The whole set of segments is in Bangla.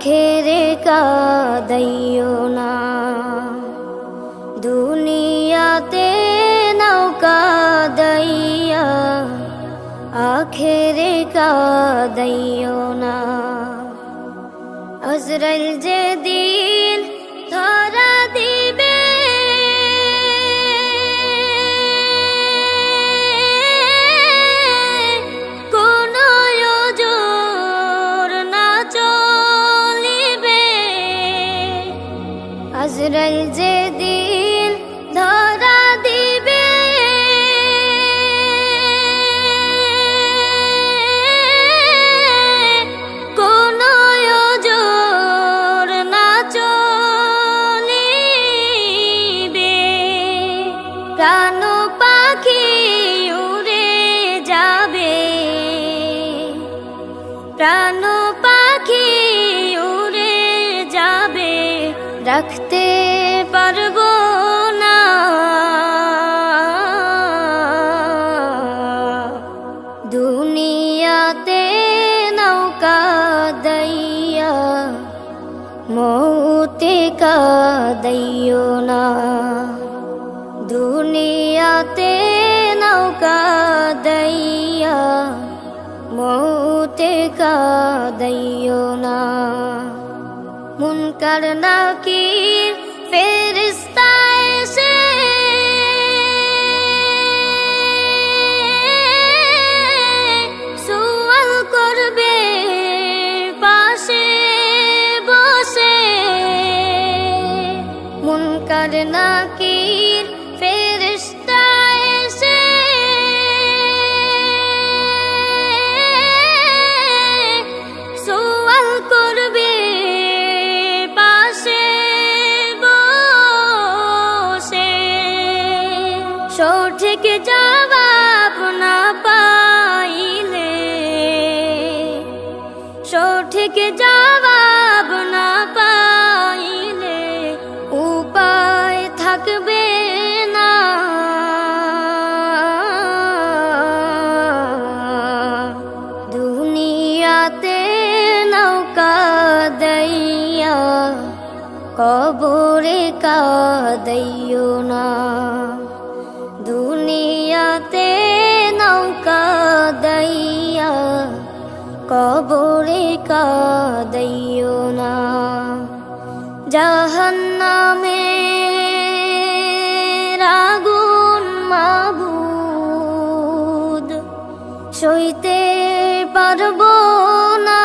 আখেরে কাঁদাইও না। দুনিয়াতে নৌকা দাইয়া আখেরে কাঁদাইও না। আজরাইল যেদিন ধরা দিবে কোনো ওজর না চলিবে। আজরাইল যেদিন ধরা দিবে কোনো ওজর না চলিবে। প্রাণ পাখি উড়ে যাবে, প্রাণ পাখি উড়ে যাবে, রাখতে পারবো না। দুনিয়াতে নৌকা দাইয়া মৌতে কাঁদাইও না। দুনিয়াতে নৌকা দাইয়া মৌতে কাঁদাইও না। মুনকার নাকির ফেরেশতা এসে সুয়াল করবে পাশে বসে। মুনকার নাকির ফেরেশতা এসে সুয়াল করবে পাশে বসে। সঠিক জবাব না পাইলে, সঠিক জবাব না পাইলে উপায় থাকবে না। দুনিয়াতে নৌকা দাইয়া কবরে কাঁদাইও না। দুনিয়াতে নৌকা দাইয়া কবরে কাঁদাইও না। জাহান্নামের আগুন মাবুদ সইতে পারবো না।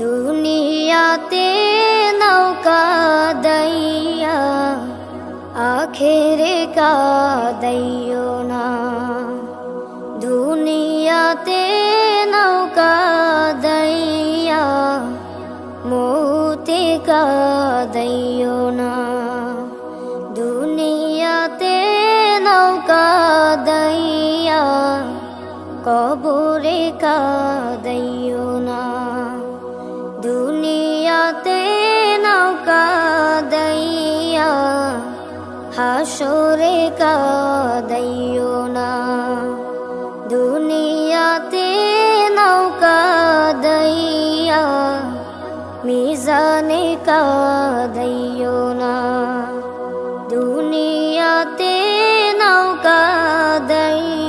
দুনিয়াতে নৌকা দাইয়া আখেরে কাঁদাইও না। দুনিয়াতে নৌকা দাইয়া মৌতে কাঁদাইও না। দুনিয়াতে নৌকা দাইয়া কবরে কাঁদাইও না। দুনিয়াতে নৌকা দাইয়া হাসরে কাঁদাইও না। দুনিয়াতে নৌকা দাইয়া মিজানে কাঁদাইও না। দুনিয়াতে নৌকা দাইয়া